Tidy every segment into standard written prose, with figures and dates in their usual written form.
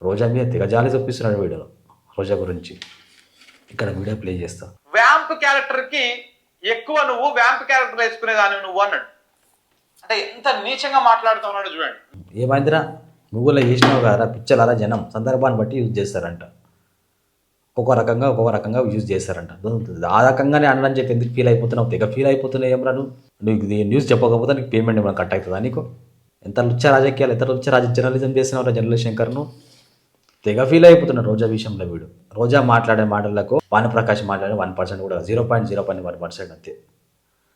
రోజా మీద తెగజాలి చూపిస్తున్నాడు వీడియోలో రోజా గురించి. ఇక్కడ వీడియో ప్లే చేస్తా. వ్యాంప్ క్యారెక్టర్ కి ఎక్కువ నువ్వు వ్యాంప్ క్యారెక్టర్ వేసుకునేదాన్ని నువ్వు అన్నాడు. అంటే ఎంత నీచంగా మాట్లాడుతున్నాడు చూడండి. ఏమైందిరా నువ్వులో చేసినావు కదా పిచ్చలారా, జనం సందర్భాన్ని బట్టి యూజ్ చేస్తారంట, ఒక్కొక్క రకంగా యూజ్ చేస్తారంట. ఆ రకంగానే అనని చెప్పి ఎందుకు ఫీల్ అయిపోతున్నావు, తెగ ఫీల్ అయిపోతున్నావు ఏమరా నువ్వు న్యూస్ చెప్పకపోతే నీకు పేమెంట్ ఏమైనా కట్ అవుతుందా నీకు? ఎంత లుచ్చ రాజకీయాలు, ఎంత లుచ్చ జర్నలిజం చేసినవరా జర్నలిస్ట్ శంకర్ను. తెగ ఫీల్ అయిపోతున్నాడు రోజా విషయంలో వీడు. రోజా మాట్లాడే మాటలకు భానుప్రకాష్ మాట్లాడే 1% కూడా 0.01% అంతే.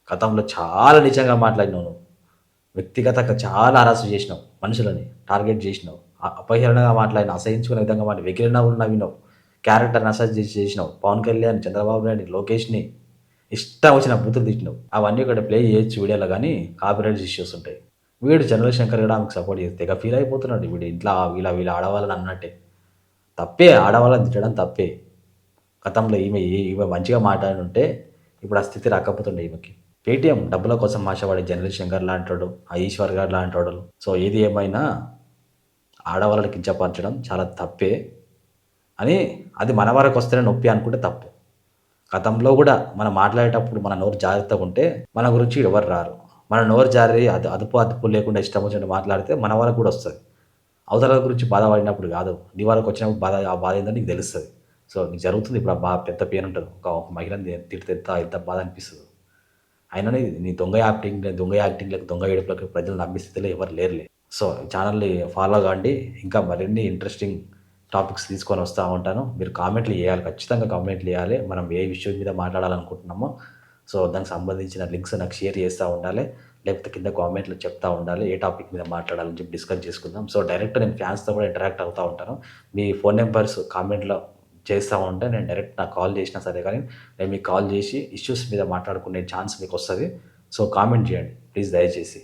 గతంలో చాలా నిజంగా మాట్లాడినావు నువ్వు, వ్యక్తిగతంగా చాలా అరెస్ట్ చేసినావు, మనుషులని టార్గెట్ చేసినావు, అపహరణగా మాట్లాడిన, అసహించుకునే విధంగా మాట్లాడి వెకిలినవ్వు నవ్వినావు, క్యారెక్టర్ని అసెస్ చేసినావు, పవన్ కళ్యాణ్, చంద్రబాబు నాయుడు, లోకేష్ని ఇష్టం వచ్చిన బూతులు తిట్టినావు. అవన్నీ ఇక్కడ ప్లే చేయొచ్చు వీడియోలో, కానీ కాపీరైట్ ఇష్యూస్ ఉంటాయి. వీడు చంద్రశేఖర్ శంకర్ కూడా ఆమెకు సపోర్ట్ చేస్తే తెగ ఫీల్ అయిపోతున్నాడు వీడు. ఇంట్లో వీళ్ళ ఆడవాళ్ళని అన్నట్టే తప్పే, ఆడవాళ్ళని తిట్టడం తప్పే. గతంలో ఈమె మంచిగా మాట్లాడి ఉంటే ఇప్పుడు ఆ స్థితి రాకపోతుండే ఈమెకి. పేటీఎం డబ్బుల కోసం ఆశపడే జర్నలిస్ట్ శంకర్ లాంటాడు, ఆ ఈశ్వర్ గారు లాంటాడు. సో ఏది ఏమైనా ఆడవాళ్ళని కించపరచడం చాలా తప్పే అని, అది మన వరకు వస్తేనే నొప్పి అనుకుంటే తప్పు. గతంలో కూడా మనం మాట్లాడేటప్పుడు మన నోరు జాగ్రత్తగా ఉంటే మన గురించి ఎవరు రారు. మన నోరు జారి అదుపు లేకుండా ఇష్టం వచ్చినట్టు మాట్లాడితే మన వరకు కూడా వస్తుంది. అవతల గురించి బాధపడినప్పుడు కాదు, నీ వరకు వచ్చినప్పుడు ఆ బాధ ఏంటో నీకు తెలుస్తుంది. సో నీకు జరుగుతుంది ఇప్పుడు బాగా పెద్ద పెయిన్ ఉంటుంది. ఒక మహిళని తిడితే ఎంత బాధ అనిపిస్తుంది. అయినా నీ దొంగ యాక్టింగ్లకు దొంగ ఏడుపులకు ప్రజలు నమ్మే స్థితిలో ఎవరు లేరులే. సో ఛానల్ని ఫాలో కాండి, ఇంకా మరిన్ని ఇంట్రెస్టింగ్ టాపిక్స్ తీసుకొని వస్తూ ఉంటాను. మీరు కామెంట్లు చేయాలి, ఖచ్చితంగా కామెంట్లు చేయాలి. మనం ఏ విషయం మీద మాట్లాడాలనుకుంటున్నామో సో దానికి సంబంధించిన లింక్స్ నాకు షేర్ చేస్తూ ఉండాలి, లేకపోతే కింద కామెంట్లు చెప్తూ ఉండాలి ఏ టాపిక్ మీద మాట్లాడాలని చెప్పి డిస్కస్ చేసుకుందాం. సో డైరెక్ట్ నేను ఫ్యాన్స్తో కూడా ఇంటరాక్ట్ అవుతూ ఉంటాను. మీ ఫోన్ నెంబర్స్ కామెంట్లో చేస్తూ ఉంటే నేను డైరెక్ట్ నాకు కాల్ చేసినా సరే కానీ నేను మీకు కాల్ చేసి ఇష్యూస్ మీద మాట్లాడుకునే ఛాన్స్ మీకు వస్తుంది. సో కామెంట్ చేయండి ప్లీజ్ దయచేసి.